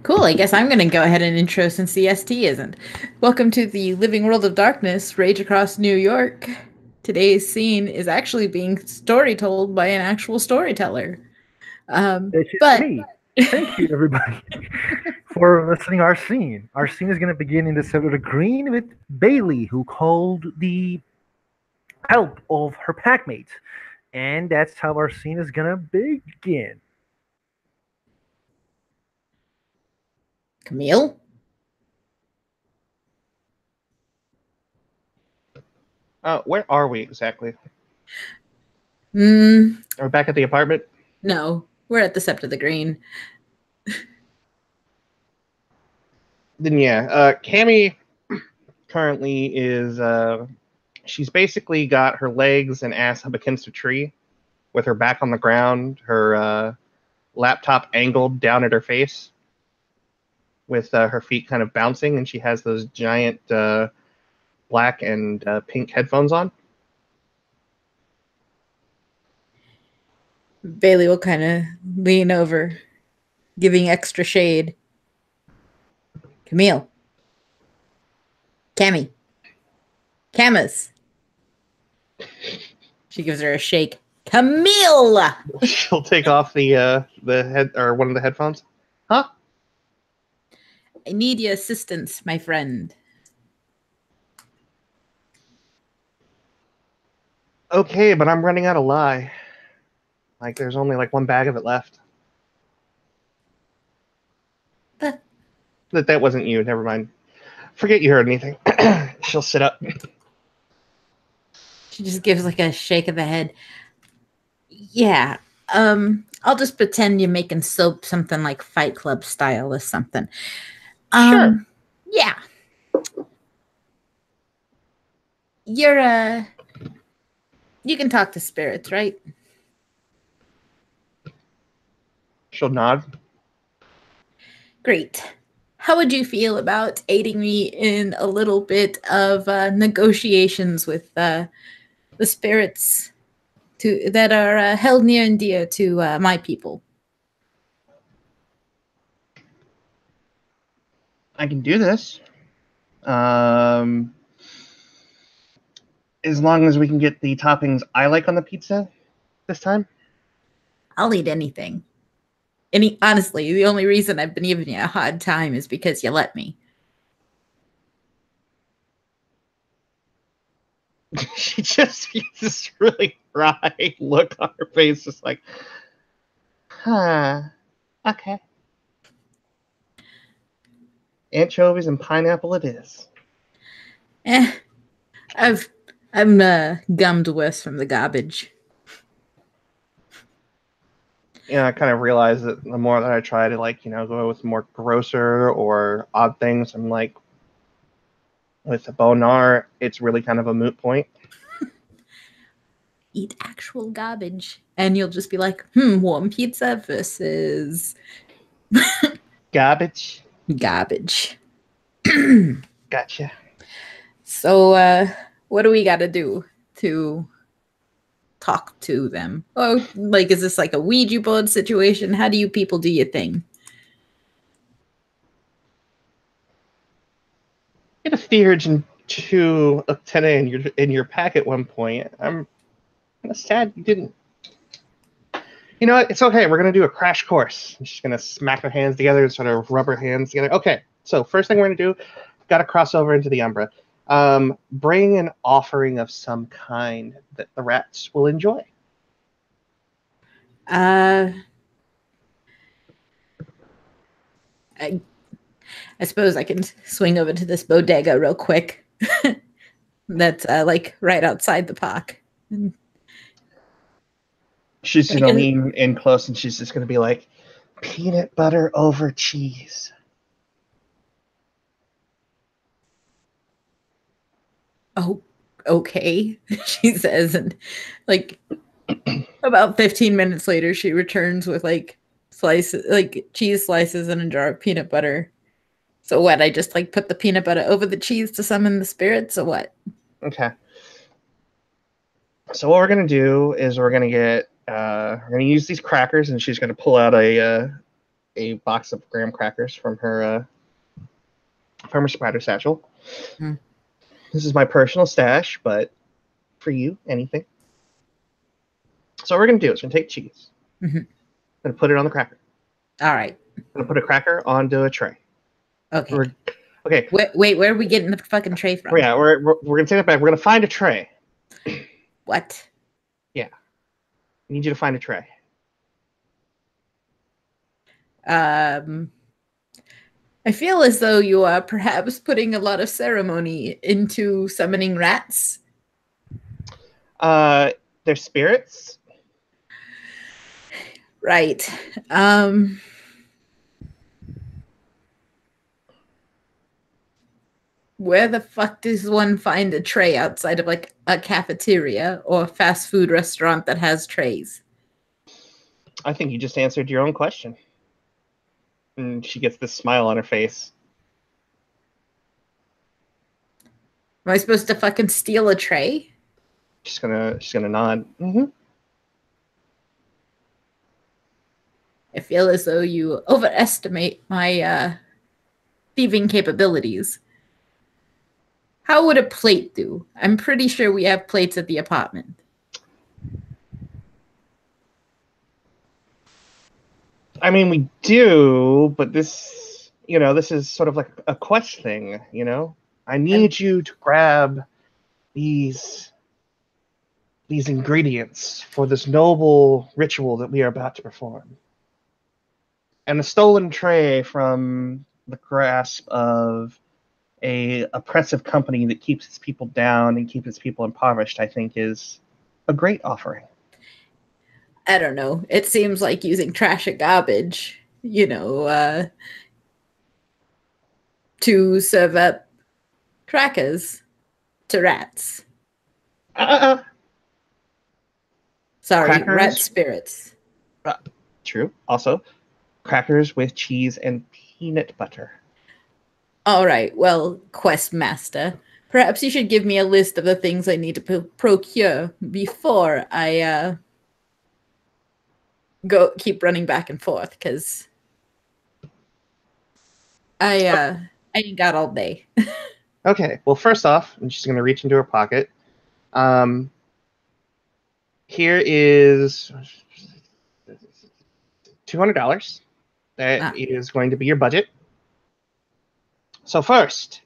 Cool, I guess I'm going to go ahead and intro since the ST isn't. Welcome to the Living World of Darkness, Rage Across New York. Today's scene is actually being story told by an actual storyteller. This is But me. Thank you, everybody, for listening our scene. Our scene is going to begin in the Sept of the Green with Bailey, who called the help of her packmates. And that's how our scene is going to begin. Camille? Where are we exactly? Mm, Are we back at the apartment? no, we're at the Sept of the Green. Then yeah, Cammy currently is she's basically got her legs and ass up against a tree, with her back on the ground, her laptop angled down at her face, with her feet kind of bouncing, and she has those giant black and pink headphones on. Bailey will kind of lean over, giving extra shade. Camille. Cammy. Camus. She gives her a shake. Camille! She'll take off the head or one of the headphones. Huh? I need your assistance, my friend. Okay, but I'm running out of lye. Like, there's only like one bag of it left. That wasn't you. Never mind. Forget you heard anything. She'll sit up. She just gives like a shake of the head. Yeah. I'll just pretend you're making soap, something like Fight Club style or something. Sure. Yeah. You're you can talk to spirits, right? She'll nod. Great. How would you feel about aiding me in a little bit of negotiations with the spirits that are held near and dear to my people? I can do this. As long as we can get the toppings I like on the pizza this time. I'll eat anything. Honestly, the only reason I've been giving you a hard time is because you let me. She just gets this really wry look on her face, just like, huh, okay. Anchovies and pineapple it is. I'm gummed worse from the garbage. I kind of realize that the more that I try to go with more grosser or odd things, I'm like, with the bonar, it's really kind of a moot point. Eat actual garbage. And you'll just be like, warm pizza versus Garbage. Garbage. Gotcha. So, what do we got to do to talk to them? Oh, like, is this like a Ouija board situation? How do you people do your thing? Get a theurge to Lieutenant in your pack at one point. I'm kind of sad you didn't. You know what? It's okay. We're gonna do a crash course. She's gonna smack her hands together and sort of rub her hands together. Okay. So first thing we're gonna do, got to cross over into the Umbra. Bring an offering of some kind that the rats will enjoy. I suppose I can swing over to this bodega real quick. That's like right outside the park. She's gonna lean in close and she's just gonna be like, peanut butter over cheese. Oh, okay, she says, and like about 15 minutes later, she returns with like cheese slices and a jar of peanut butter. So what? I just like put the peanut butter over the cheese to summon the spirits, or what? Okay. So what we're gonna do is we're gonna use these crackers, and she's gonna pull out a a box of graham crackers from her spider satchel. Hmm. This is my personal stash, but for you, anything. So what we're going to do is we're going to take cheese. Mhm. I'm going to put it on the cracker. All right. I'm going to put a cracker onto a tray. Okay. Okay. Wait, where are we getting the fucking tray from? Oh, yeah, we're going to take that back. We're going to find a tray. What? Yeah. I need you to find a tray. I feel as though you are perhaps putting a lot of ceremony into summoning rats. They're spirits. Right. Where the fuck does one find a tray outside of like a cafeteria or a fast food restaurant that has trays? I think you just answered your own question. And she gets this smile on her face. Am I supposed to fucking steal a tray? She's gonna nod. Mm-hmm. I feel as though you overestimate my thieving capabilities. How would a plate do? I'm pretty sure we have plates at the apartment. I mean, we do, but this is sort of like a quest thing, I need you to grab these ingredients for this noble ritual that we are about to perform. And a stolen tray from the grasp of a oppressive company that keeps its people down and keeps its people impoverished, I think, is a great offering. I don't know. It seems like using trash and garbage, to serve up crackers to rats. Sorry, Crackers? rat spirits. True. Also, crackers with cheese and peanut butter. All right, well, quest master, perhaps you should give me a list of the things I need to procure before I go keep running back and forth, because I ain't got all day. Okay, well, first off, I'm just going to reach into her pocket. Here is $200. That is going to be your budget. So first,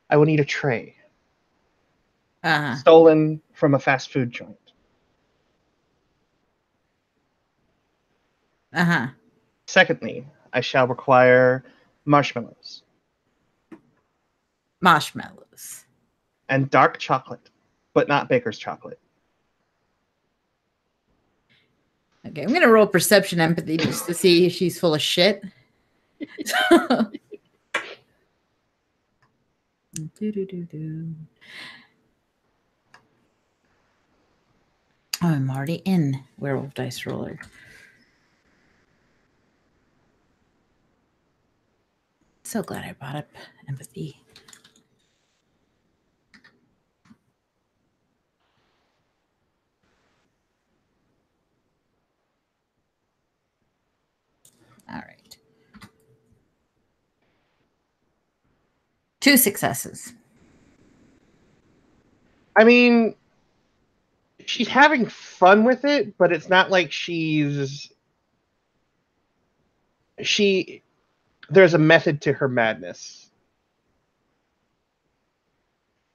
I will need a tray. Stolen from a fast food joint. Secondly, I shall require marshmallows. Marshmallows. And dark chocolate, but not baker's chocolate. Okay, I'm gonna roll perception empathy just to see if she's full of shit. Oh, I'm already in Werewolf Dice Roller. So glad I brought up empathy. All right. 2 successes. I mean, she's having fun with it, but it's not like there's a method to her madness,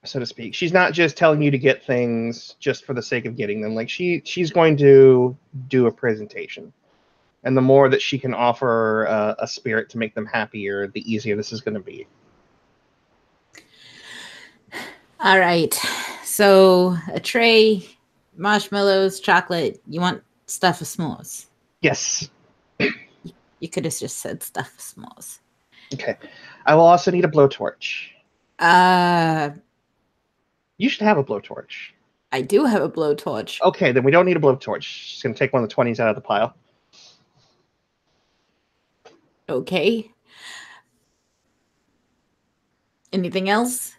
so to speak. She's not just telling you to get things just for the sake of getting them. Like she's going to do a presentation. And the more that she can offer a spirit to make them happier, the easier this is going to be. All right. So a tray, marshmallows, chocolate. You want stuff of s'mores? Yes. You could have just said stuff of s'mores. Okay. I will also need a blowtorch. You should have a blowtorch. I do have a blowtorch. Okay, then we don't need a blowtorch. She's going to take one of the 20s out of the pile. Okay. Anything else?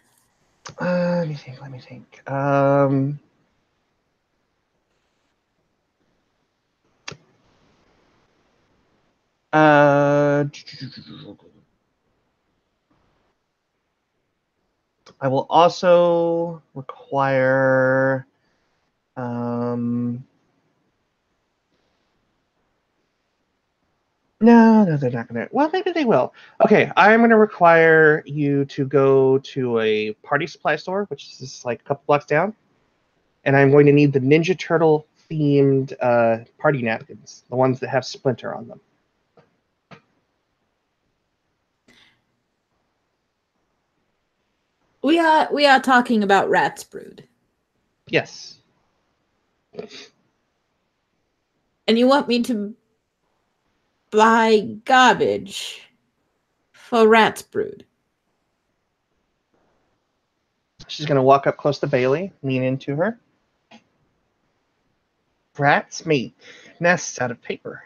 Let me think. I will also require no, they're not gonna. Well, maybe they will. Okay, I'm gonna require you to go to a party supply store, which is just like a couple blocks down, and I'm going to need the Ninja Turtle themed party napkins, the ones that have Splinter on them. We are talking about Rat's Brood. Yes. And you want me to buy garbage for Rat's Brood? She's gonna walk up close to Bailey, lean into her. Rats make nests out of paper.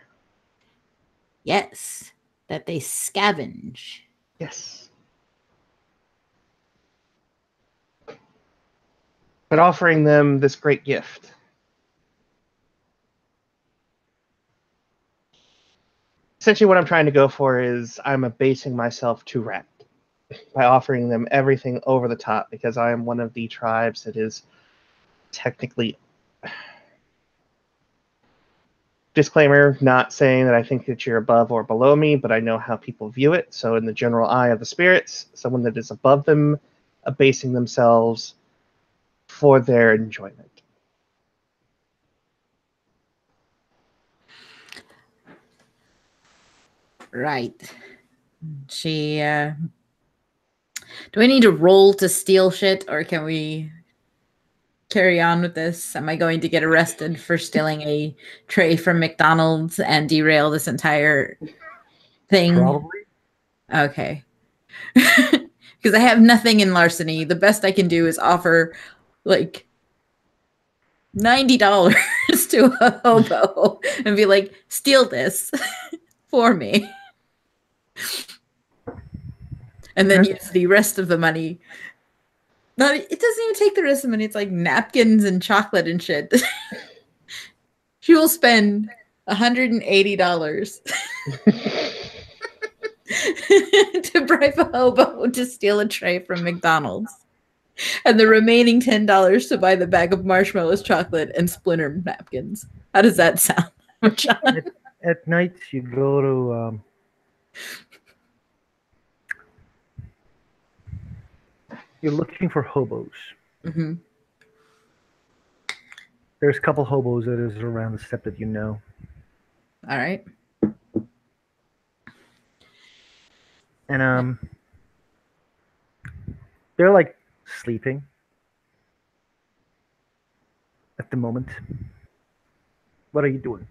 Yes, that they scavenge. Yes. But offering them this great gift. Essentially what I'm trying to go for is I'm abasing myself to rat by offering them everything over the top because I am one of the tribes that is technically, disclaimer, not saying that I think that you're above or below me, but I know how people view it. So in the general eye of the spirits, someone that is above them, abasing themselves for their enjoyment. Right. She, do I need to roll to steal shit, or can we carry on with this? Am I going to get arrested for stealing a tray from McDonald's and derail this entire thing? Probably. Okay. Because I have nothing in larceny. The best I can do is offer, like, $90 to a hobo and be like, steal this for me. And then use the rest of the money. No, it doesn't even take the rest of the money. It's like napkins and chocolate and shit. She will spend $180 to bribe a hobo to steal a tray from McDonald's. And the remaining $10 to buy the bag of marshmallows, chocolate, and Splinter napkins. How does that sound, John? At night, you go to you're looking for hobos. Mm-hmm. There's a couple hobos that is around the Sept that you know. All right. And they're like sleeping at the moment. What are you doing?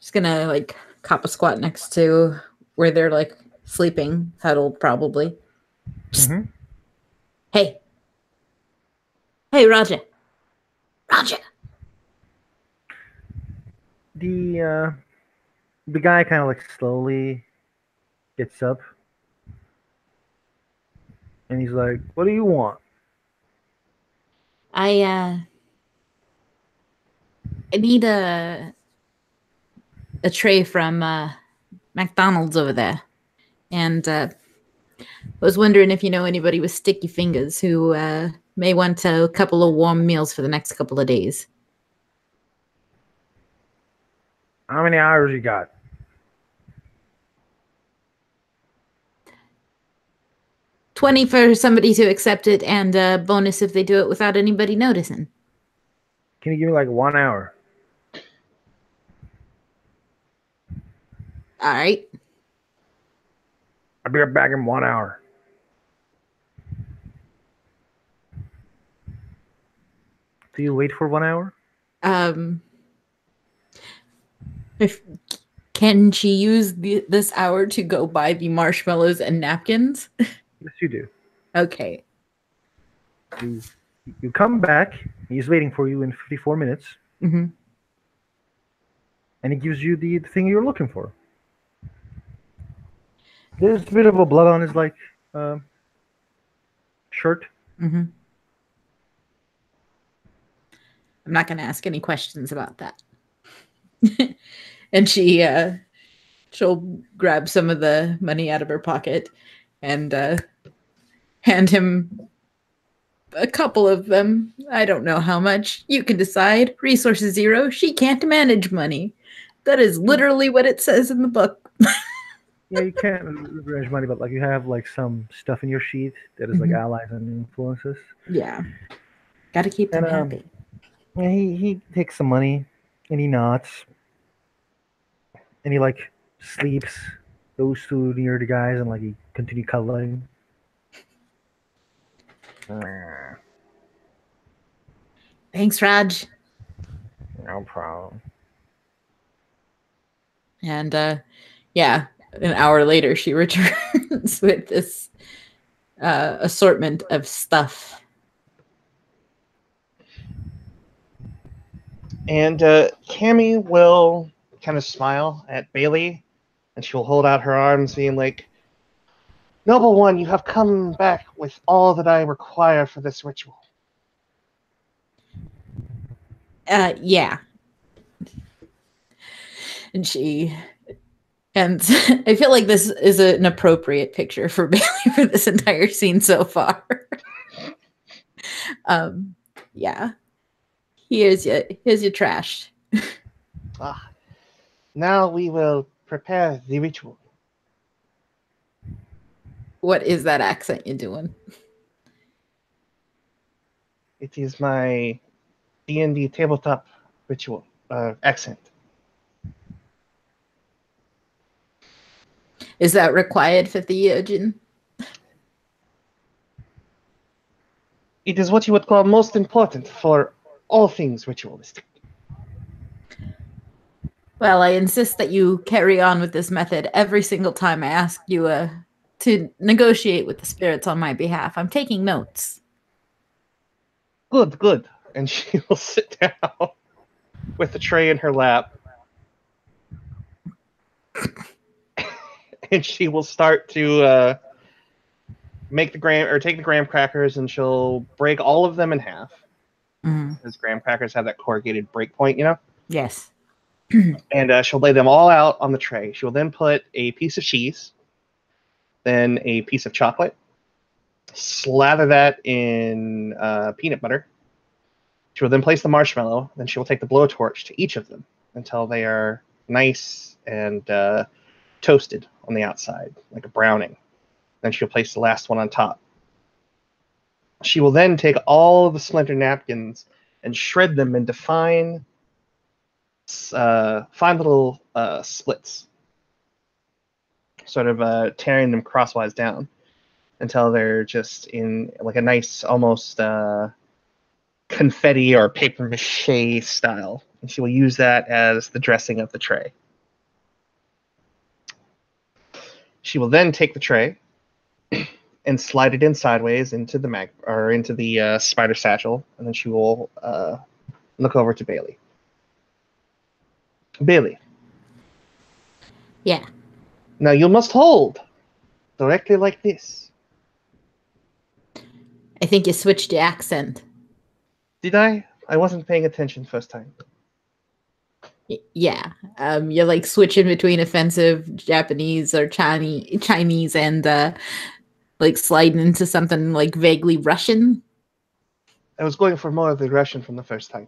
Just gonna like cop a squat next to where they're like sleeping, huddled probably. Mm-hmm. Hey. Hey, Roger. Roger. The guy kind of like slowly gets up, and he's like, "What do you want?" I need a tray from McDonald's over there, and I was wondering if you know anybody with sticky fingers who may want a couple of warm meals for the next couple of days. How many hours you got? $20 for somebody to accept it, and a bonus if they do it without anybody noticing. Can you give me like 1 hour? All right. I'll be right back in 1 hour. Do you wait for 1 hour? Can she use this hour to go buy the marshmallows and napkins? Yes, you do. Okay. You come back. He's waiting for you in 54 minutes. Mm-hmm. And he gives you the thing you're looking for. There's a bit of a blood on his like shirt. Mm-hmm. I'm not going to ask any questions about that. And she she'll grab some of the money out of her pocket and hand him a couple of them. I don't know how much. You can decide. Resources 0. She can't manage money. That is literally what it says in the book. Yeah, you can't manage money, but like you have like some stuff in your sheet that is like allies and influences. Yeah. Gotta keep them happy. Yeah, he takes some money and he nods. And he like sleeps, goes to near the guys and like he continue cuddling. Thanks, Raj. No problem. And yeah, an hour later, she returns with this assortment of stuff. And Cammy will kind of smile at Bailey, and she'll hold out her arms, being like, "Noble one, you have come back with all that I require for this ritual." Yeah. And I feel like this is an appropriate picture for Bailey for this entire scene so far. Yeah. Here's your trash. Now we will prepare the ritual. What is that accent you're doing? It is my D&D tabletop ritual accent. Is that required for theologian? It is what you would call most important for all things ritualistic. Well, I insist that you carry on with this method every single time I ask you to negotiate with the spirits on my behalf. I'm taking notes. Good. And she will sit down with the tray in her lap. And she will start to take the graham crackers, and she'll break all of them in half. Because graham crackers have that corrugated break point, you know? Yes. And she'll lay them all out on the tray. She will then put a piece of cheese, then a piece of chocolate, slather that in peanut butter. She will then place the marshmallow. Then she will take the blowtorch to each of them until they are nice and toasted on the outside, like a browning. Then she'll place the last one on top. She will then take all of the splinter napkins and shred them into fine little splits, sort of tearing them crosswise down until they're just in like a nice, almost confetti or paper mache style. And she will use that as the dressing of the tray. She will then take the tray and slide it in sideways into the spider satchel, and then she will look over to Bailey. Bailey. Yeah. Now you must hold directly like this. I think you switched the accent. Did I? I wasn't paying attention first time. Yeah. You're like switching between offensive Japanese or Chinese and like sliding into something like vaguely Russian. I was going for more of the Russian from the first time.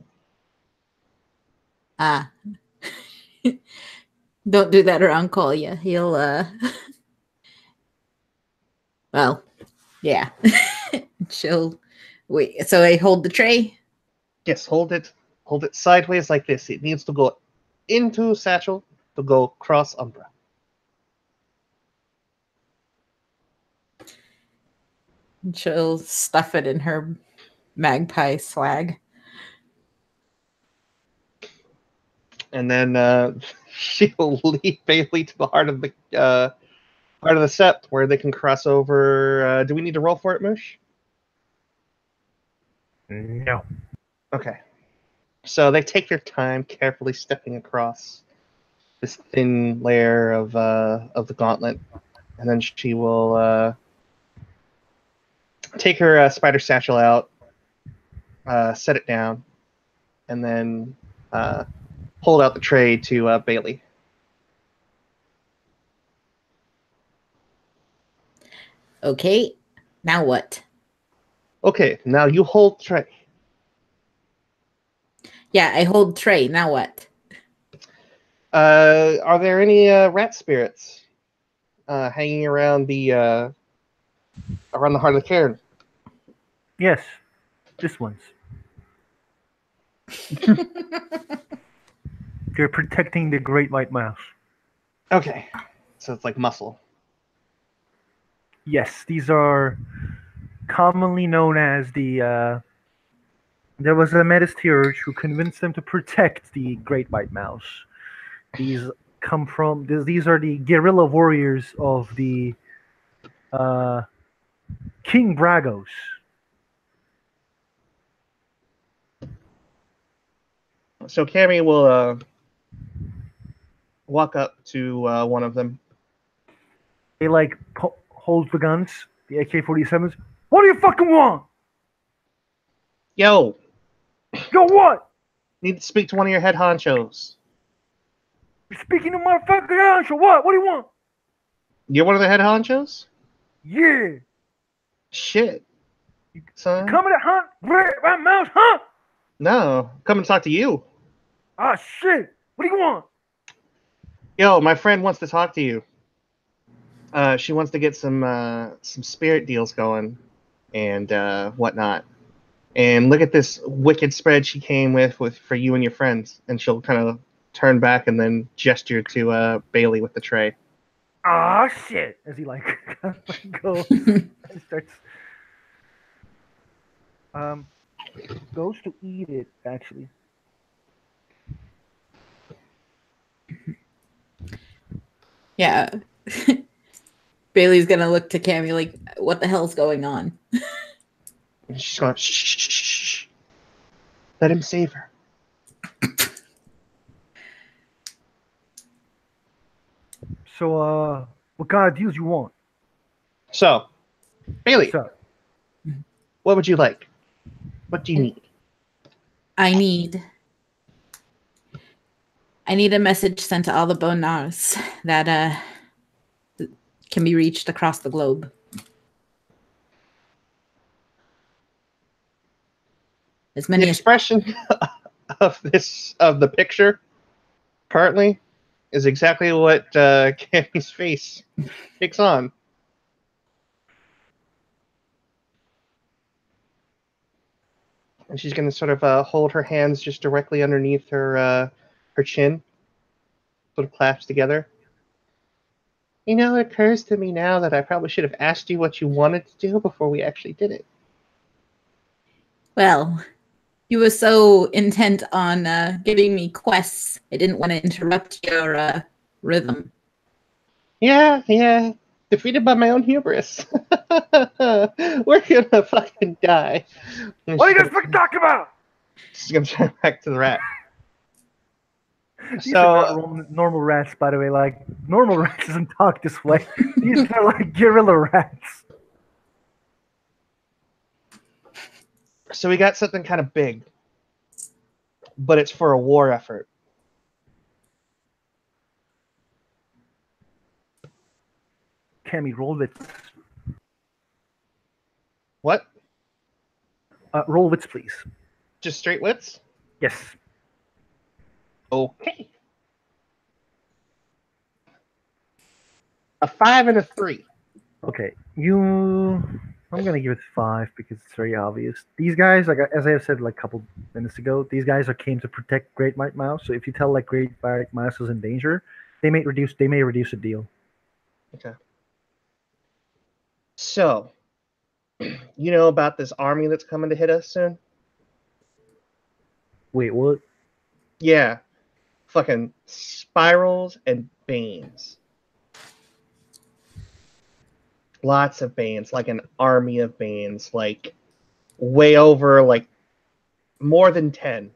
Don't do that around Kolya. He'll well, yeah. She'll wait. So I hold the tray? Yes, hold it sideways like this. It needs to go into satchel to go cross umbra. She'll stuff it in her magpie swag. And then she'll lead Bailey to the heart of the Sept, where they can cross over. Do we need to roll for it, Moosh? No. Okay. So they take their time, carefully stepping across this thin layer of the gauntlet, and then she will take her spider satchel out, set it down, and then hold out the tray to Bailey. Okay. Now what? Okay, now you hold Trey. Yeah, I hold Trey. Now what? Are there any rat spirits hanging around the heart of the cairn? Yes, this one's. They're protecting the great white mouse. Okay, so it's like muscle. Yes, these are commonly known as the. There was a Medistierge who convinced them to protect the great white mouse. These come from. These are the guerrilla warriors of the uh, King Bragos. So Cammy will walk up to one of them. They like hold the guns, the AK-47s. What do you fucking want? Yo, Yo, what? need to speak to one of your head honchos. You're speaking to motherfucking answer. What? What do you want? You're one of the head honchos? Yeah. Shit, son. Coming to hunt great white mouse, huh? No, come and talk to you. Ah, shit. What do you want? Yo, my friend wants to talk to you. She wants to get some spirit deals going and whatnot. And look at this wicked spread she came with for you and your friends. And she'll kind of turn back and then gesture to Bailey with the tray. Ah, shit. As he like goes and starts goes to eat it actually. Yeah. Bailey's gonna look to Cammy like, what the hell's going on? And she's going, shh, shh, shh, shh, shh. Let him save her. So what kind of deals you want? So, Bailey, So what would you like? What do you need? I need a message sent to all the Bonars that can be reached across the globe. As many The expression of the picture currently is exactly what Cammy's face takes on. And she's going to sort of hold her hands just directly underneath her chin, sort of clasps together. You know, it occurs to me now that I probably should have asked you what you wanted to do before we actually did it. Well, you were so intent on giving me quests, I didn't want to interrupt your rhythm. Yeah. Defeated by my own hubris. We're gonna fucking die. And what are you she's guys fucking talking about? She's gonna turn back to the rat. These are not normal rats, by the way. Like normal rats doesn't talk this way. These are like guerrilla rats. So we got something kind of big, but it's for a war effort. Cammy, roll wits. What? Roll wits, please. Just straight wits? Yes. Okay. A 5 and a 3. Okay. I'm gonna give it 5 because it's very obvious. These guys, like as I have said like a couple minutes ago, these guys came to protect Great White Mouse. So if you tell like Great White Mouse is in danger, they may reduce a deal. Okay. So, you know about this army that's coming to hit us soon? Wait, what? Yeah. Fucking spirals and banes. Lots of banes, like an army of banes, like way over, like more than 10.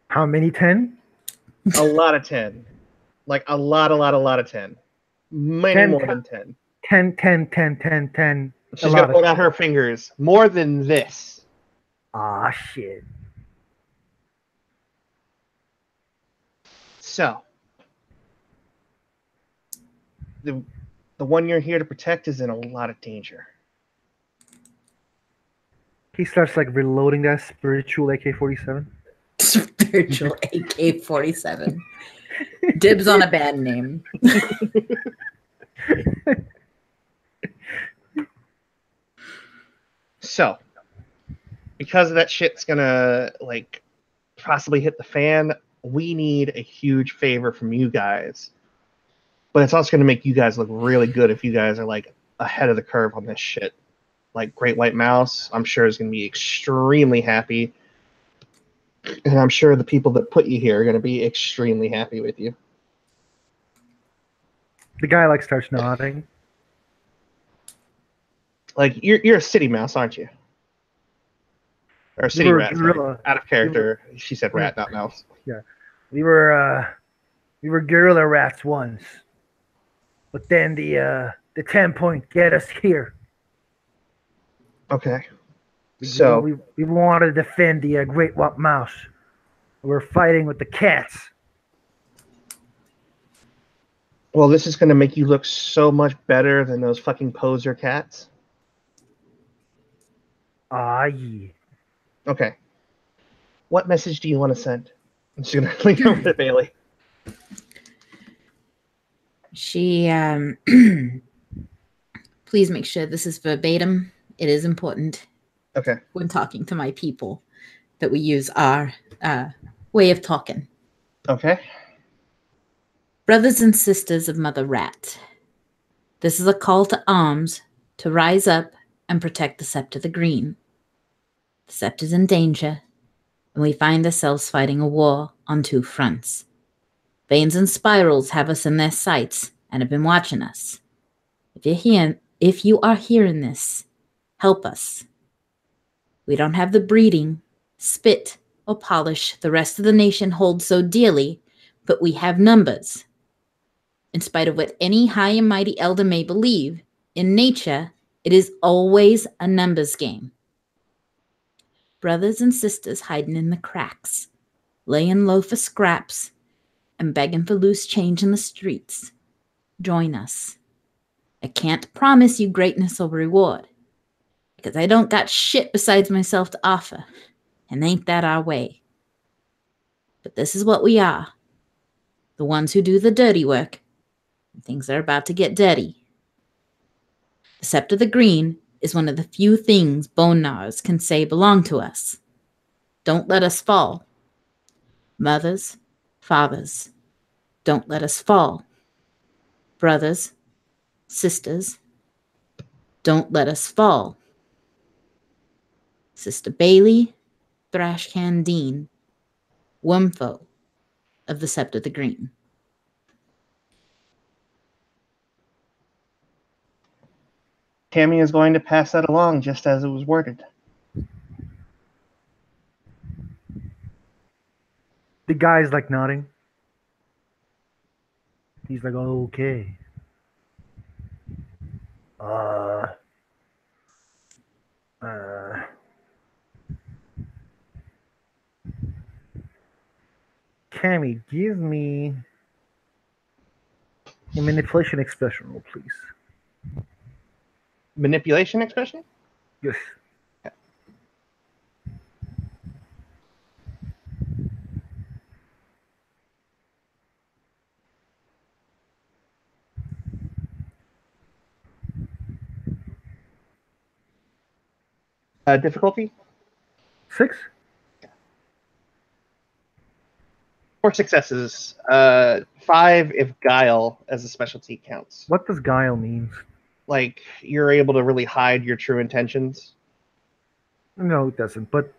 How many 10? A lot of 10. Like a lot of 10. Many 10, more than 10. 10, 10, 10, 10, 10. She's going to hold out her fingers. More than this. Ah, shit. So, the one you're here to protect is in a lot of danger. He starts like reloading that spiritual AK-47. Spiritual AK-47. Dibs on a band name. So, because that shit's gonna like possibly hit the fan, we need a huge favor from you guys. But it's also gonna make you guys look really good if you guys are like ahead of the curve on this shit. Like Great White Mouse, I'm sure is gonna be extremely happy. And I'm sure the people that put you here are gonna be extremely happy with you. The guy like starts nodding. Like you're a city mouse, aren't you? Or a city rat. Sorry. Out of character. She said rat, not mouse. Yeah. We were guerrilla rats once. But then the 10-point get us here. Okay. So we wanted to defend the Great White Mouse. We're fighting with the cats. Well, this is going to make you look so much better than those fucking poser cats. Yeah. Okay. What message do you want to send? I'm just going to lean over to Bailey. She, please make sure this is verbatim. It is important. Okay. When talking to my people, that we use our way of talking. Okay. Brothers and sisters of Mother Rat, this is a call to arms to rise up and protect the Sept of the Green. The Sept is in danger, and we find ourselves fighting a war on two fronts. Veins and spirals have us in their sights and have been watching us. If you are hearing this, help us. We don't have the breeding, spit, or polish the rest of the nation holds so dearly, but we have numbers. In spite of what any high and mighty elder may believe, in nature, it is always a numbers game. Brothers and sisters hiding in the cracks, laying low for scraps, and begging for loose change in the streets. Join us. I can't promise you greatness or reward, because I don't got shit besides myself to offer, and ain't that our way. But this is what we are. The ones who do the dirty work, and things are about to get dirty. The Sept of the Green is one of the few things bone gnawers can say belong to us. Don't let us fall. Mothers, fathers, don't let us fall. Brothers, sisters, don't let us fall. Sister Bailey, Thrashcan Dean, Wumfo of the Sept of the Green. Tammy is going to pass that along just as it was worded. The guy's like nodding. He's like, okay. Cammy, give me a manipulation expression roll, please. Manipulation expression? Yes. Difficulty? 6? 4 successes. 5 if guile as a specialty counts. What does guile mean? Like you're able to really hide your true intentions. No, it doesn't. But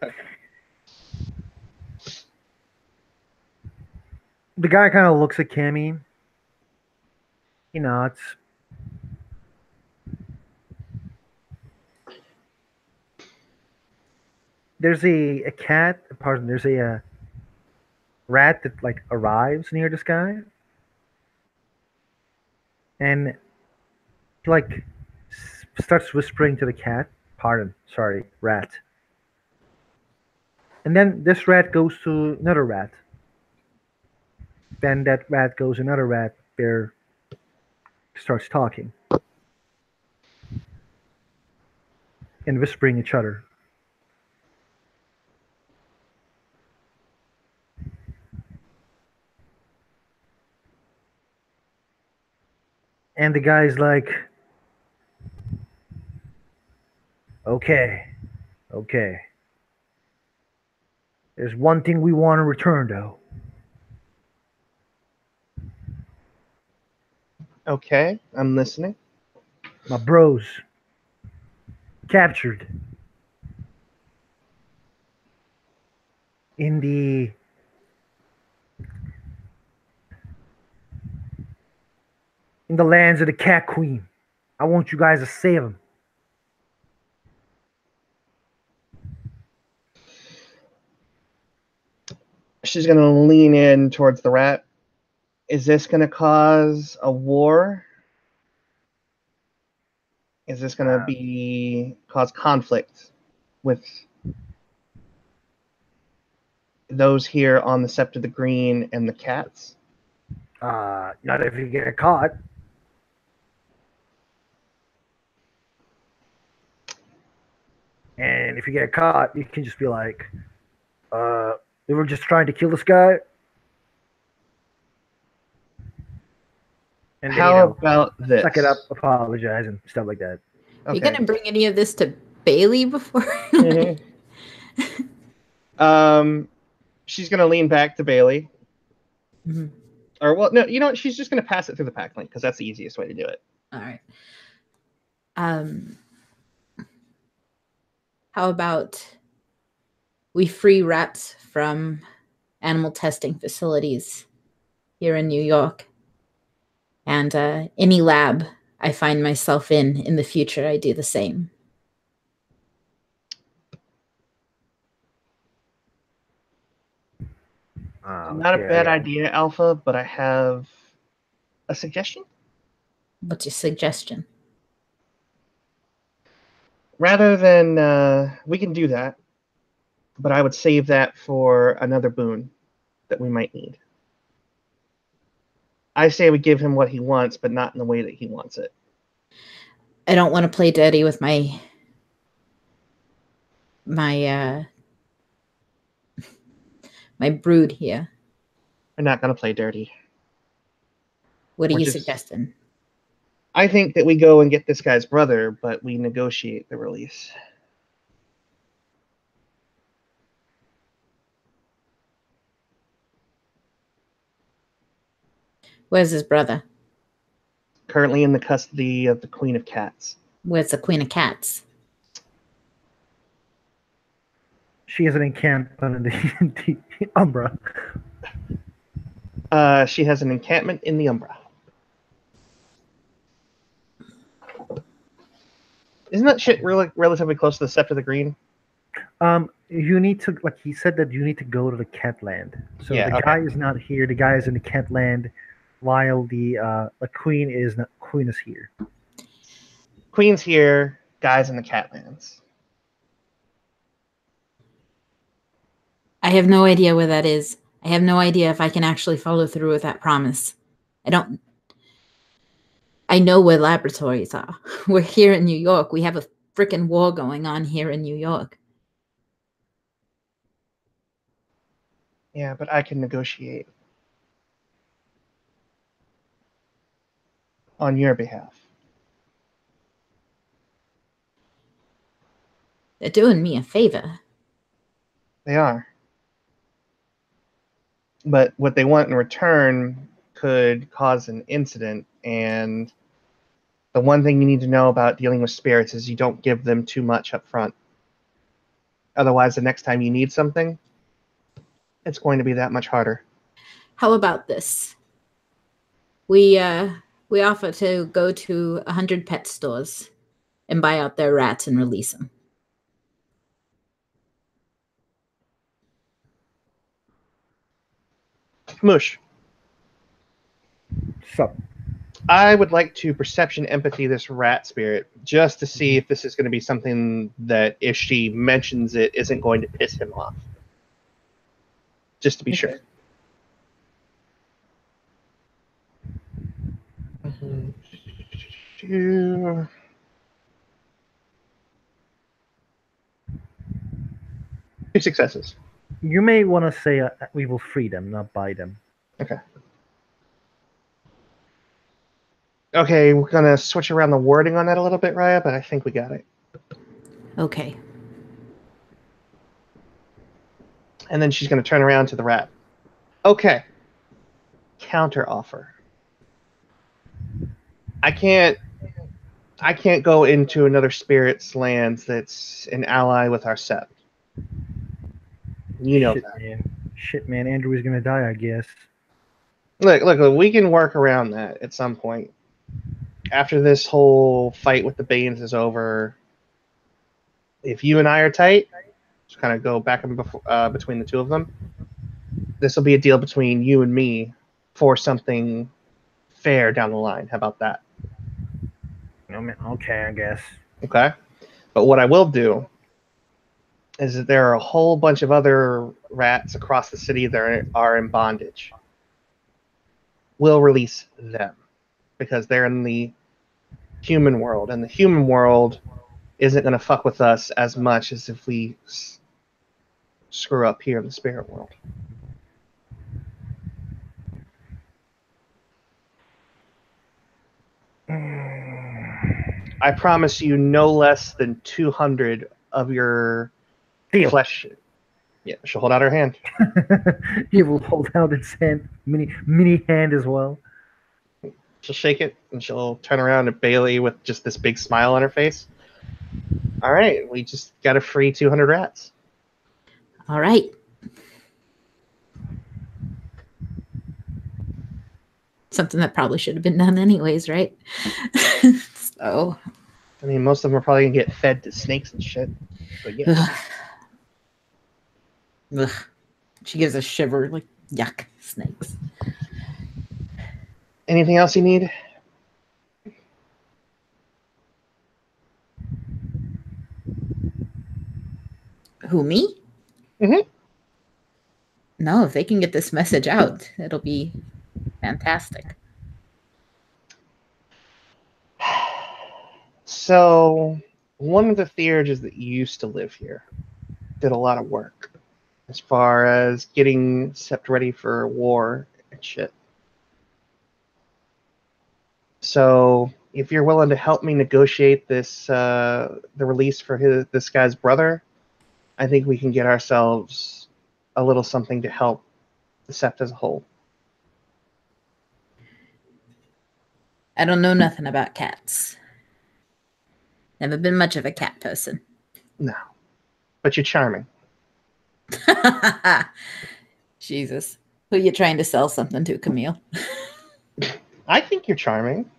the guy kind of looks at Cammy. He nods. There's a cat. Pardon. There's a rat that like arrives near this guy, and he like starts whispering to the cat. Pardon. Sorry, rat. And then this rat goes to another rat. Then that rat goes to another rat. They're starts talking and whispering each other. And the guy's like, okay, okay. There's one thing we want to return, though. Okay, I'm listening. My bros captured in the lands of the Cat Queen. I want you guys to save them. She's going to lean in towards the rat. Is this going to cause a war? Is this going to cause conflict with those here on the Sept of the Green and the cats? Not if you get caught. And if you get caught, you can just be like, we were just trying to kill this guy. And then, How about this? Suck it up, apologize, and stuff like that. Okay. You gonna bring any of this to Bailey before? She's gonna lean back to Bailey. Mm-hmm. Or well, no, you know what? She's just gonna pass it through the pack link because that's the easiest way to do it. All right. How about we free rats from animal testing facilities here in New York, and any lab I find myself in the future, I do the same. Not a bad idea, Alpha, but I have a suggestion. What's your suggestion? Rather than, we can do that, but I would save that for another boon that we might need. I say we give him what he wants, but not in the way that he wants it. I don't want to play dirty with my brood here. We're not going to play dirty. What are you suggesting? I think that we go and get this guy's brother, but we negotiate the release. Where's his brother? Currently in the custody of the Queen of Cats. Where's the Queen of Cats? She has an encampment in the Umbra. She has an encampment in the Umbra. Isn't that shit really relatively close to the Sept of the Green? You need to, like he said, that you need to go to the cat land. So yeah, the guy is not here. The guy is in the cat land, while the queen is here. Queen's here. Guy's in the cat lands. I have no idea where that is. I have no idea if I can actually follow through with that promise. I know where laboratories are. We're here in New York. We have a freaking war going on here in New York. Yeah, but I can negotiate on your behalf. They're doing me a favor. They are. But what they want in return could cause an incident, and the one thing you need to know about dealing with spirits is you don't give them too much up front. Otherwise, the next time you need something, it's going to be that much harder. How about this? We offer to go to 100 pet stores and buy out their rats and release them. Mush. So, I would like to perception empathy this rat spirit just to see if this is going to be something that, if she mentions it, isn't going to piss him off. Just to be sure. Two successes. You may want to say we will free them, not buy them. Okay. Okay, we're gonna switch around the wording on that a little bit, Raya, but I think we got it. Okay. And then she's gonna turn around to the rat. Okay. Counter offer. I can't go into another spirit's lands that's an ally with our Sept. You know Shit, that. man. Shit, man. Andrew is gonna die, I guess. Look, we can work around that at some point. After this whole fight with the Banes is over, if you and I are tight, just kind of go back and between the two of them. This will be a deal between you and me for something fair down the line. How about that? Okay, I guess. Okay. But what I will do is that there are a whole bunch of other rats across the city that are in bondage. We'll release them because they're in the human world, and the human world isn't going to fuck with us as much as if we screw up here in the spirit world. I promise you no less than 200 of your Deal. flesh. Yeah, she'll hold out her hand. He will hold out its hand, mini hand as well. She'll shake it, and she'll turn around at Bailey with just this big smile on her face. All right, we just got a free 200 rats. All right. Something that probably should have been done anyways, right? So. I mean, most of them are probably going to get fed to snakes and shit. But yeah. Ugh. She gives a shiver, like, yuck, snakes. Anything else you need? Who, me? Mm-hmm. No, if they can get this message out, it'll be fantastic. So, one of the theurges that used to live here did a lot of work as far as getting Sept ready for war and shit. So, if you're willing to help me negotiate this, the release for this guy's brother, I think we can get ourselves a little something to help the Sept as a whole. I don't know nothing about cats. Never been much of a cat person. No, but you're charming. Jesus. Who are you trying to sell something to, Camille? I think you're charming.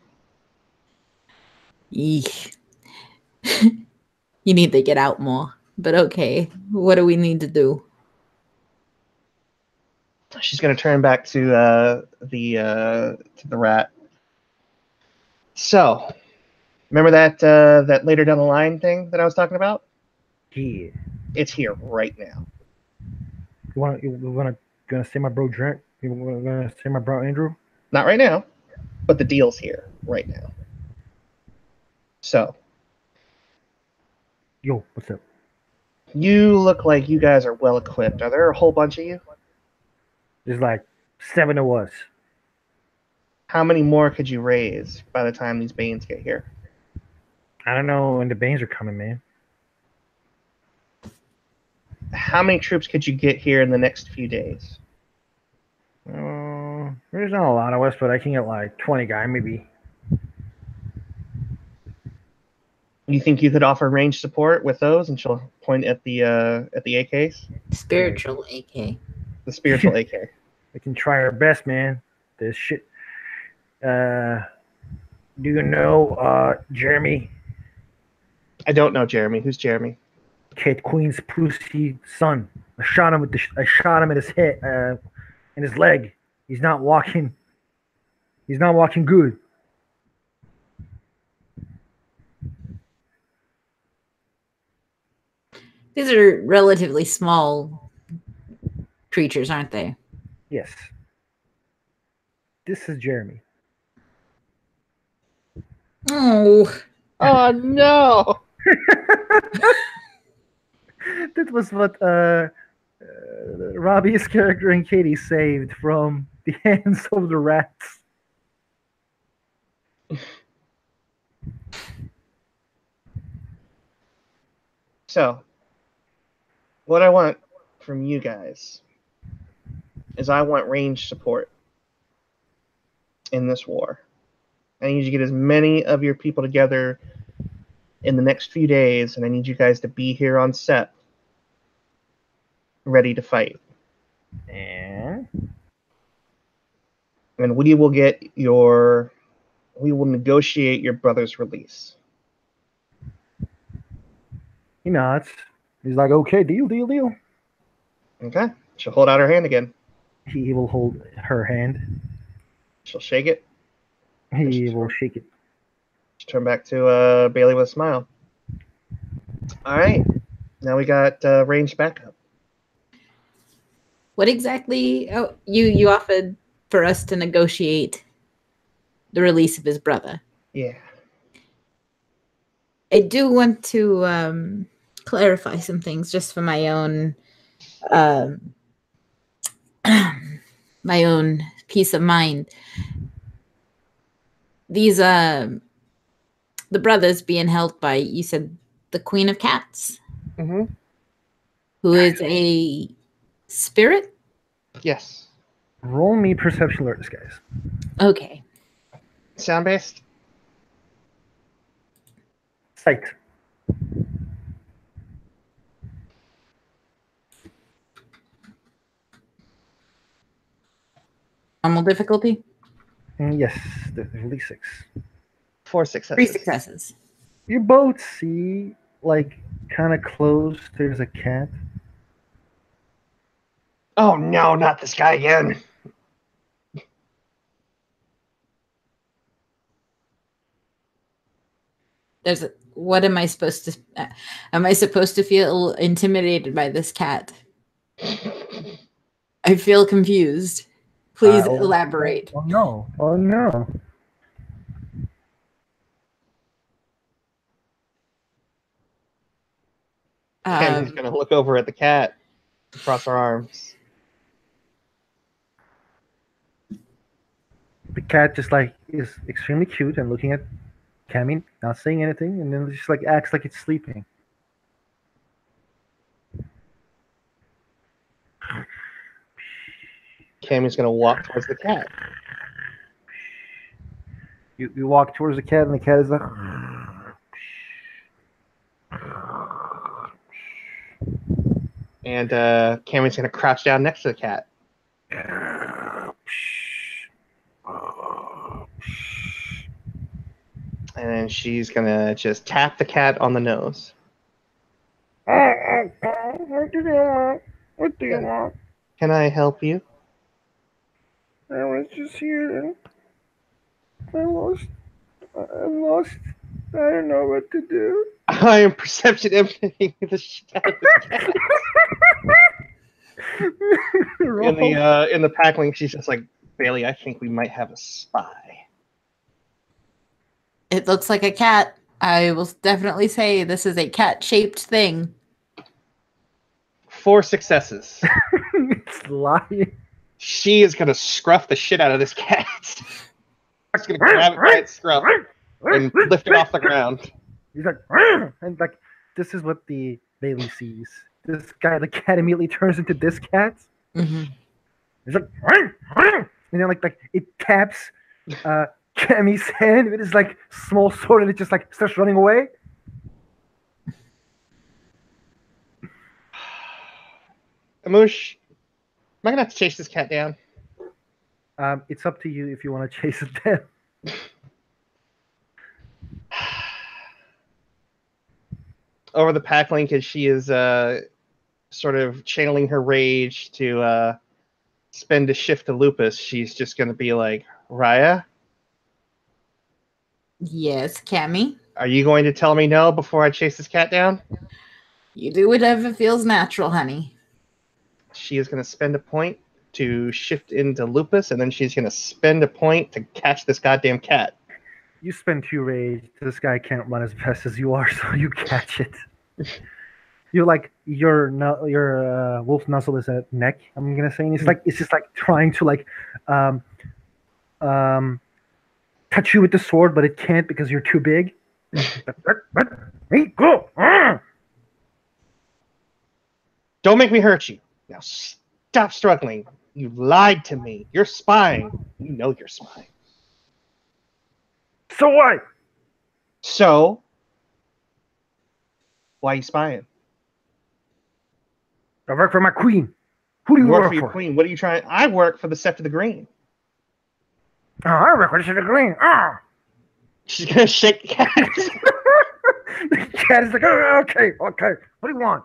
Eek. You need to get out more. But okay, what do we need to do? She's gonna turn back to the rat. So, remember that later down the line thing that I was talking about? Yeah. It's here right now. You gonna say my bro Drake? You gonna say my bro Andrew? Not right now, but the deal's here right now. So, Yo, what's up? you look like you guys are well equipped. Are there a whole bunch of you? There's like 7 of us. How many more could you raise by the time these Banes get here? I don't know when the Banes are coming, man. How many troops could you get here in the next few days? There's not a lot of us, but I can get like 20 guys, maybe. You think you could offer range support with those? And she'll point at the AKs. Spiritual AK. The spiritual AK. We can try our best, man. This shit. Do you know Jeremy? I don't know Jeremy. Who's Jeremy? Kate Queen's pussy son. I shot him in his head, in his leg. He's not walking. He's not walking good. These are relatively small creatures, aren't they? Yes. This is Jeremy. Oh, Oh no! That was what Robbie's character and Katie saved from the hands of the rats. So, what I want from you guys is I want range support in this war. I need you to get as many of your people together in the next few days, and I need you guys to be here on Sept, ready to fight. And And we will negotiate your brother's release. he nods. He's like, okay, deal. Okay? She'll hold out her hand again. He will hold her hand. She'll shake it. He will shake it. She'll turn back to Bailey with a smile. All right. Now we got range backup. what exactly? Oh, you offered for us to negotiate the release of his brother. Yeah. I do want to clarify some things just for my own my own peace of mind. These the brothers being held by, you said, the Queen of Cats, Mm-hmm. who is a spirit. Yes. Roll me perception alerts, guys. Okay. Sound based? Sight. Normal difficulty. Yes, definitely 6. 4 successes. 3 successes. You both see, like, kind of close, there's a cat. Oh no, not this guy again. What am I supposed to? Am I supposed to feel intimidated by this cat? I feel confused. Please elaborate. Oh no. Candy's gonna look over at the cat, across her arms. The cat just like is extremely cute and looking at Cammy, not saying anything, and then just like acts like it's sleeping. Cammy's gonna walk towards the cat. You walk towards the cat, and the cat is like. And Cammy's gonna crouch down next to the cat. And then she's gonna just tap the cat on the nose. What do you want? Can I help you? I was just here. I'm lost. I don't know what to do. I am perception imitating the shit out of the cat. In the pack link, she's just like, Bailey, I think we might have a spy. It looks like a cat. I will definitely say this is a cat-shaped thing. 4 successes. It's lying. She is gonna scruff the shit out of this cat. She's gonna grab it by its scruff and lift it off the ground. He's like, and like, this is what the Bailey sees. This guy, the cat, immediately turns into this cat. Mm-hmm. He's like, and then like it taps Cammy's hand with his like small sword, and it just like starts running away. Amoosh, am I gonna have to chase this cat down? It's up to you if you want to chase it down. Over the pack link, as she is sort of channeling her rage to spend a shift to Lupus, she's just going to be like, Raya? Yes, Cammy? Are you going to tell me no before I chase this cat down? You do whatever feels natural, honey. She is going to spend a point to shift into Lupus, and then she's going to spend a point to catch this goddamn cat. You spend 2 rage. This guy can't run as fast as you are, so you catch it. You like your wolf nuzzle is a neck. I'm gonna say it's just like trying to like um um touch you with the sword, but it can't because you're too big. Hey, go! Don't make me hurt you. Now stop struggling. You lied to me. You're spying. You know you're spying. So what? So, why are you spying? I work for my queen. Who do you work work for your for? queen. What are you trying? I work for the Sept of the Green. Oh, I work for the green. Ah. She's gonna shake the cat. The cat is like, oh, okay. What do you want?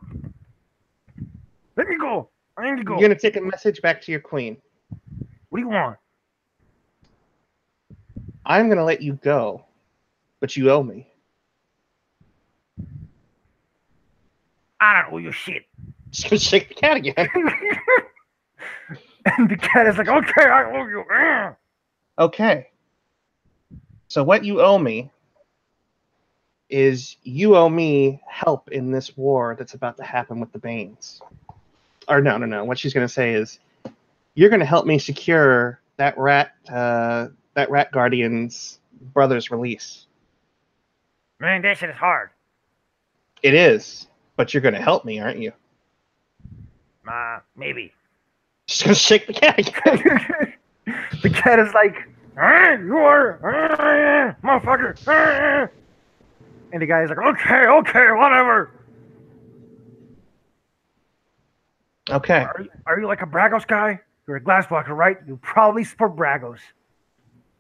Let me go. I need to go. You're gonna take a message back to your queen. What do you want? I'm gonna let you go, but you owe me. I don't owe you shit. She's gonna shake the cat again. And the cat is like, okay, I owe you. Ah. Okay. So what you owe me is you owe me help in this war that's about to happen with the Banes. Or no. What she's gonna say is, you're gonna help me secure that rat guardian's brother's release. Man, that shit is hard. It is, but you're gonna help me, aren't you? Maybe. She's gonna shake the cat again. The cat is like, you are, motherfucker. And the guy is like, okay, whatever. Okay. Are you like a Bragos guy? You're a glass blocker, right? You probably support Bragos.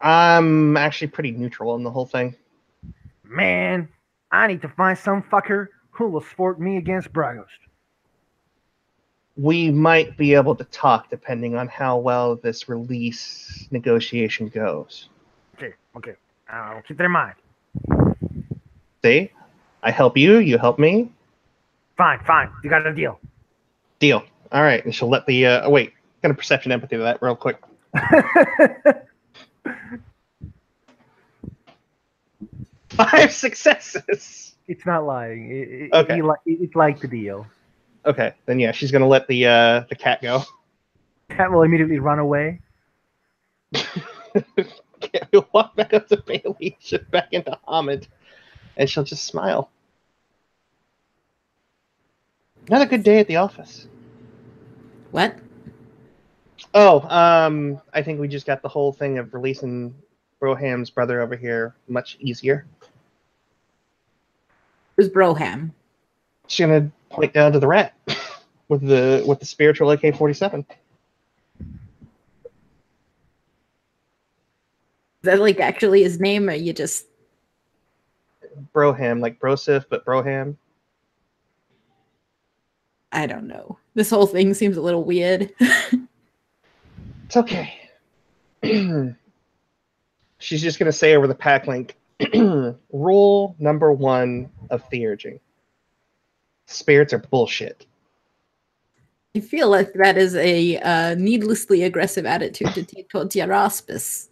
I'm actually pretty neutral in the whole thing. Man, I need to find some fucker who will support me against Bragos. We might be able to talk depending on how well this release negotiation goes. Okay. I'll keep that in mind. See? I help you, you help me. Fine. You got a deal. Deal. All right. And she'll let the... wait. Gonna perception empathy to that real quick. 5 successes. It's not lying. Okay. It's like the deal. Okay. Then yeah, she's gonna let the cat go. Cat will immediately run away. We'll walk back up to Bailey, shift back into Hamid, and she'll just smile. Another good day at the office. What? Oh, I think we just got the whole thing of releasing Broham's brother over here much easier. Who's Broham? She's gonna point down to the rat with the spiritual AK-47. Is that like actually his name, or you just... Broham, like Brosif, but Broham. I don't know. This whole thing seems a little weird. It's okay. She's just gonna say over the pack link, rule number 1 of theurging. Spirits are bullshit. I feel like that is a needlessly aggressive attitude to take towards your auspice.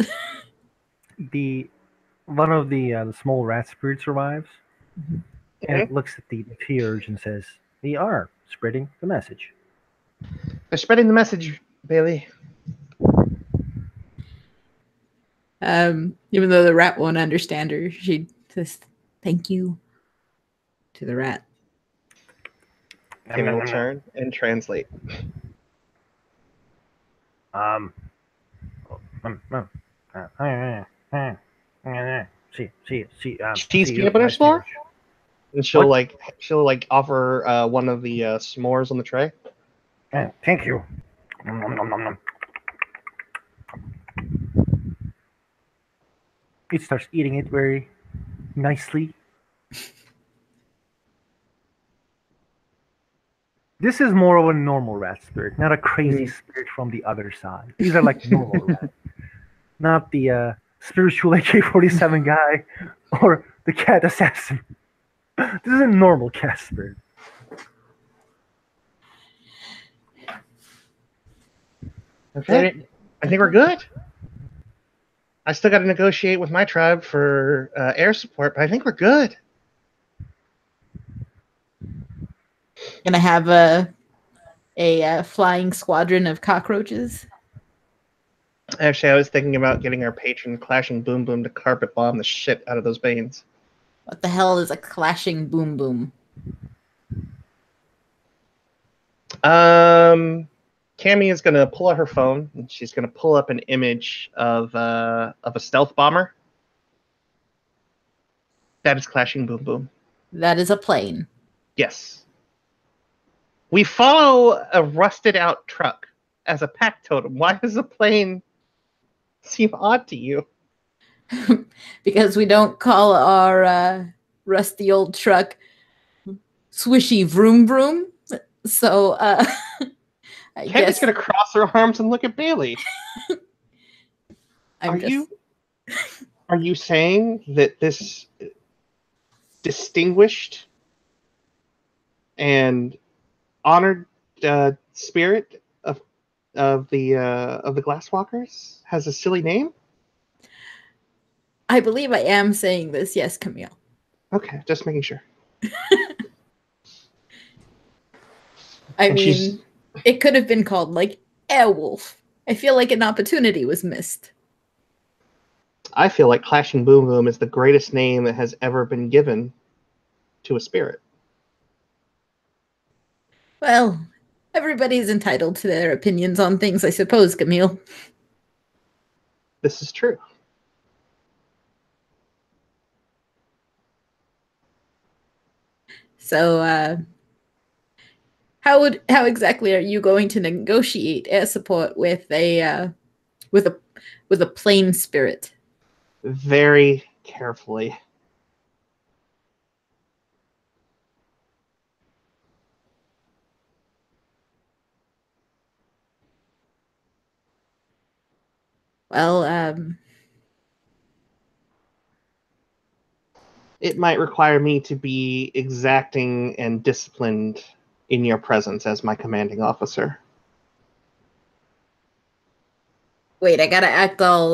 One of the small rat spirit survives, and it looks at the theurge and says, "They are spreading the message." They're spreading the message, Bailey. Even though the rat won't understand her, she says, "Thank you," to the rat. Can I return and translate? Cheese peanut butter s'more? And she'll offer one of the s'mores on the tray. Thank you. It starts eating it very nicely. This is more of a normal rat spirit, not a crazy spirit from the other side. These are like normal rats, not the spiritual AK-47 guy or the cat assassin. This is a normal cat spirit. Okay, I think we're good. I still got to negotiate with my tribe for air support, but I think we're good. Gonna have a flying squadron of cockroaches. Actually, I was thinking about getting our patron Clashing Boom Boom to carpet bomb the shit out of those Banes. What the hell is a clashing boom boom? Cammy is gonna pull out her phone and she's gonna pull up an image of a stealth bomber. That is Clashing Boom Boom. That is a plane. Yes. We follow a rusted out truck as a pack totem. Why does a plane seem odd to you? Because we don't call our rusty old truck swishy vroom vroom. So I Cammy's guess gonna cross her arms and look at Bailey. Are you saying that this distinguished and honored spirit of the Glasswalkers has a silly name? I believe I am saying this. Yes, Camille. Okay, just making sure. It could have been called like Airwolf. I feel like an opportunity was missed. I feel like Clashing Boom Boom is the greatest name that has ever been given to a spirit. Well, everybody's entitled to their opinions on things, I suppose, Camille. This is true. So, how exactly are you going to negotiate air support with a plane spirit? Very carefully. Well, it might require me to be exacting and disciplined in your presence as my commanding officer. wait, I gotta act all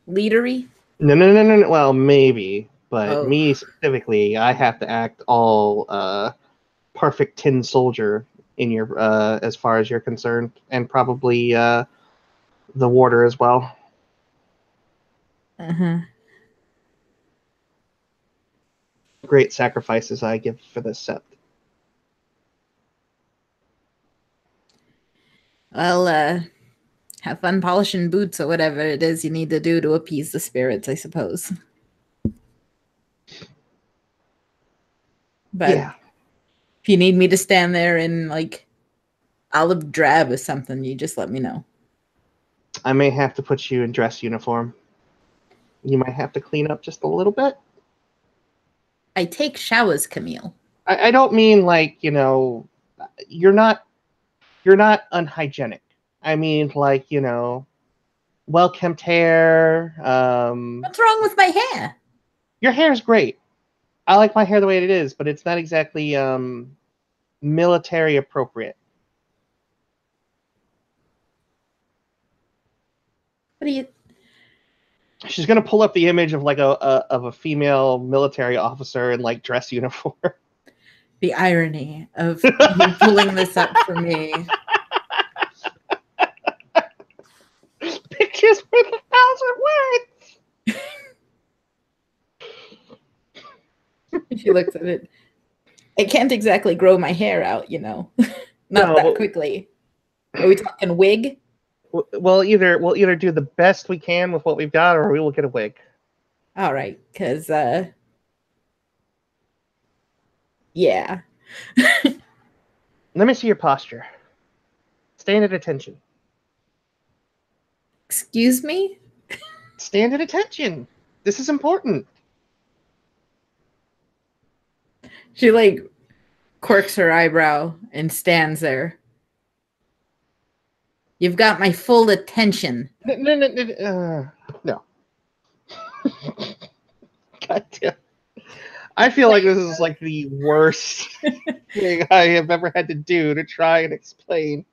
leadery? No. Well, maybe, but Oh. me specifically, I have to act all perfect tin soldier in your as far as you're concerned, and probably the warder as well. Uh-huh. Great sacrifices I give for this Sept. Well, have fun polishing boots or whatever it is you need to do to appease the spirits, I suppose. But Yeah. if you need me to stand there in like olive drab or something, you just let me know. I may have to put you in dress uniform. You might have to clean up just a little bit. I take showers, Camille. I don't mean like, you're not unhygienic. I mean like, well-kept hair. What's wrong with my hair? Your hair is great. I like my hair the way it is, but it's not exactly military appropriate. What do you... She's gonna pull up the image of like a female military officer in like dress uniform. The irony of you pulling this up for me. Pictures worth 1,000 words. She looks at it. I can't exactly grow my hair out, Not that quickly. Are we talking wig? We'll either do the best we can with what we've got, or we will get a wig. All right, because yeah. Let me see your posture. Stand at attention. Excuse me? Stand at attention. This is important. She like quirks her eyebrow and stands there. You've got my full attention. No. God damn. I feel like this is like the worst thing I have ever had to do to try and explain.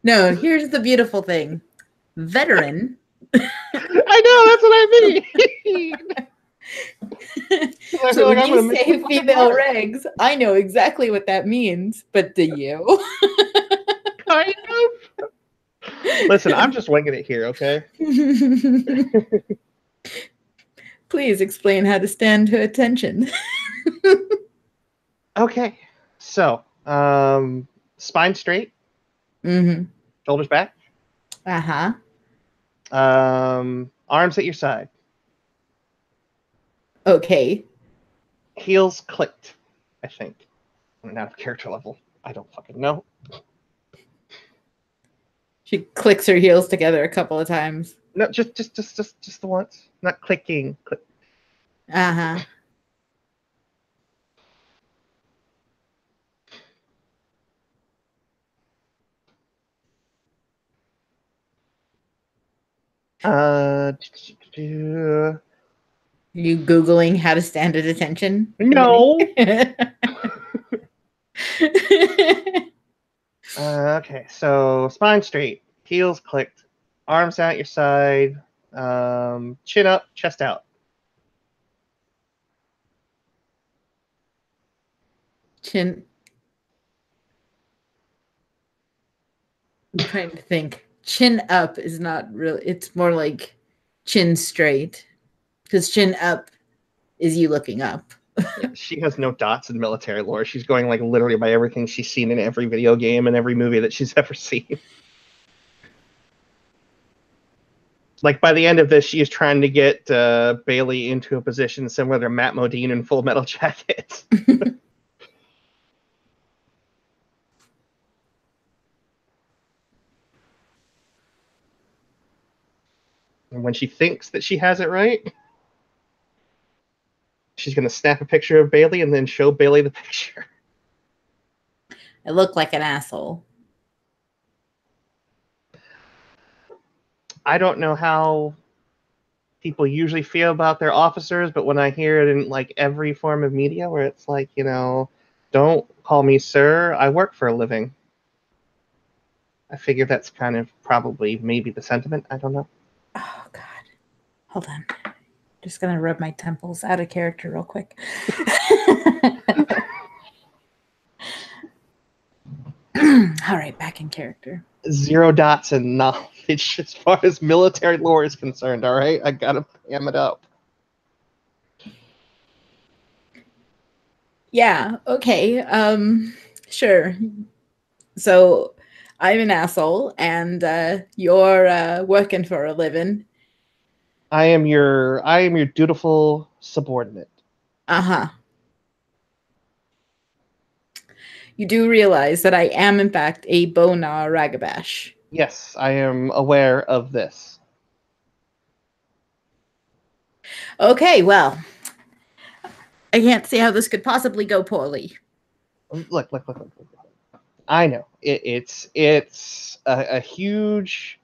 No, here's the beautiful thing. Veteran I know, that's what I mean. I So feel like when I'm gonna you miss say the female part. regs, I know exactly what that means, but do you? Kind of. Listen, I'm just winging it here, okay? Please explain how to stand to attention. Okay. So, spine straight, Mm-hmm. shoulders back, Uh-huh. arms at your side, Okay. heels clicked, I think. I'm not of character level. I don't fucking know. She clicks her heels together a couple of times. No, just the once. Not clicking. Click. Uh-huh. Uh, You Googling how to stand at attention? no. Okay, so spine straight, heels clicked, arms out your side, chin up, chest out. Chin. I'm trying to think. Chin up is not really, it's more like chin straight. Because chin up is you looking up. Yeah, she has no dots in military lore. She's going like literally by everything she's seen in every video game and every movie that she's ever seen. Like by the end of this, she is trying to get Bailey into a position similar to Matt Modine in Full Metal Jacket. And when she thinks that she has it right, she's going to snap a picture of Bailey and then show Bailey the picture. I look like an asshole. I don't know how people usually feel about their officers, but when I hear it in like every form of media where it's like, you know, don't call me sir, I work for a living. I figure that's kind of probably maybe the sentiment. I don't know. Oh, God. Hold on. Just going to rub my temples out of character real quick. All right, back in character. 0 dots in knowledge as far as military lore is concerned, all right? I gotta ham it up. Yeah, okay. Sure. So I'm an asshole and you're working for a living. I am your dutiful subordinate. Uh-huh. You do realize that I am in fact a Bonar Ragabash. Yes, I am aware of this. Okay, well, I can't see how this could possibly go poorly. Look. I know it's a huge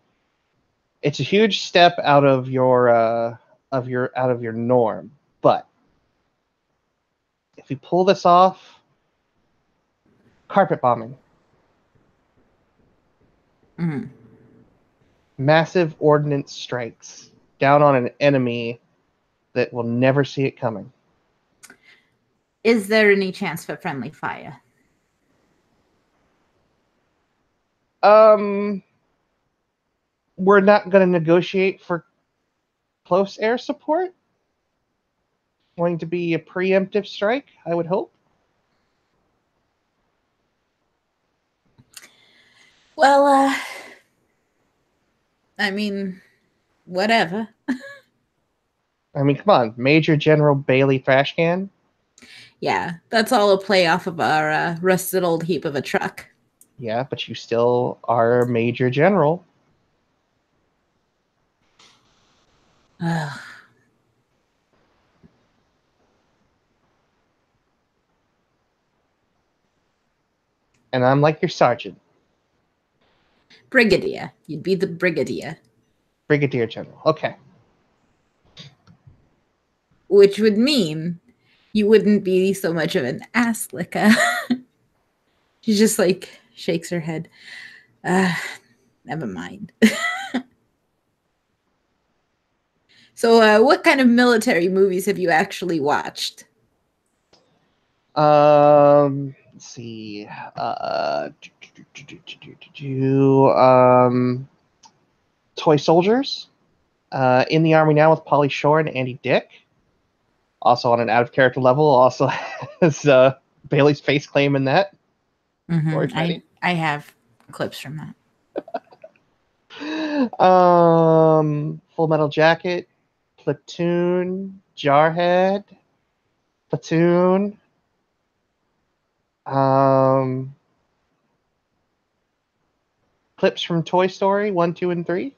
step out of your norm, but if we pull this off, carpet bombing, Mm-hmm. massive ordnance strikes down on an enemy that will never see it coming. Is there any chance for friendly fire? We're not going to negotiate for close air support. Going to be a preemptive strike, I would hope. Well, I mean, whatever. I mean, come on, Major General Bailey Trashcan. Yeah, that's all a play off of our rusted old heap of a truck. Yeah, but you still are Major General. Ugh. And I'm like your sergeant. Brigadier. You'd be the brigadier. Brigadier General. Okay. Which would mean you wouldn't be so much of an ass licker. She just like shakes her head. Never mind. So, what kind of military movies have you actually watched? Let's see. Toy Soldiers. In the Army Now with Pauly Shore and Andy Dick. Also on an out of character level, also has Bailey's face claim in that. I have clips from that. Full Metal Jacket, Platoon, Jarhead, Platoon. Clips from Toy Story 1, 2, and 3.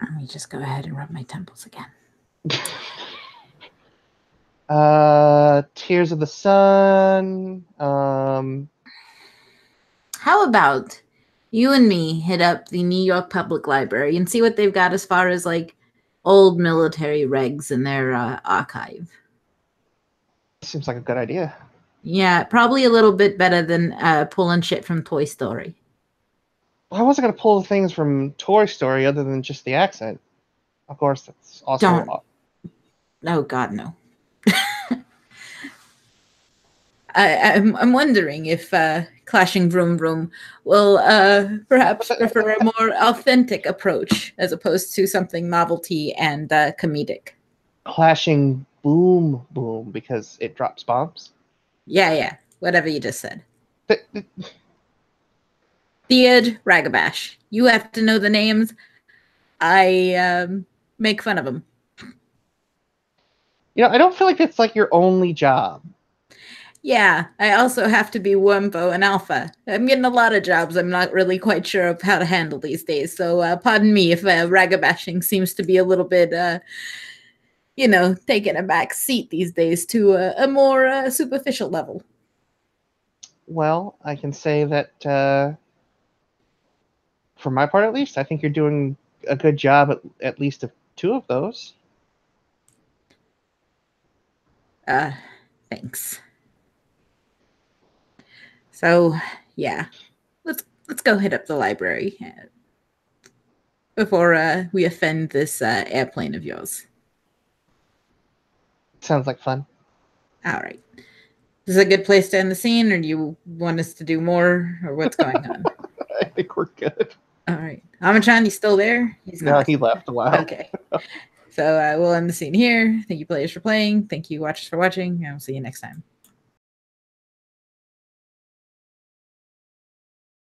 Let me just go ahead and rub my temples again. Tears of the Sun. How about you and me hit up the New York Public Library and see what they've got as far as like old military regs in their archive? Seems like a good idea. Yeah, probably a little bit better than pulling shit from Toy Story. Well, I wasn't going to pull things from Toy Story other than just the accent. Of course, that's also... Don't. Oh, God, no. I'm wondering if Clashing Vroom Vroom will perhaps prefer a more authentic approach as opposed to something novelty and comedic. Clashing Boom Boom because it drops bombs? Yeah. Whatever you just said. Theod Ragabash. You have to know the names. I make fun of them. I don't feel like it's like your only job. Yeah, I also have to be Wormbo and Alpha. I'm getting a lot of jobs I'm not really quite sure of how to handle these days, so pardon me if ragabashing seems to be a little bit, taking a back seat these days to a more superficial level. Well, I can say that, for my part at least, I think you're doing a good job at least of 2 of those. Thanks. So, yeah, let's go hit up the library before we offend this airplane of yours. Sounds like fun. All right. Is this a good place to end the scene, or do you want us to do more, or what's going on? I think we're good. All right. Amachan, you still there? He's not. No, he left a while. Okay. So we'll end the scene here. Thank you, players, for playing. Thank you, watchers, for watching. And I'll see you next time.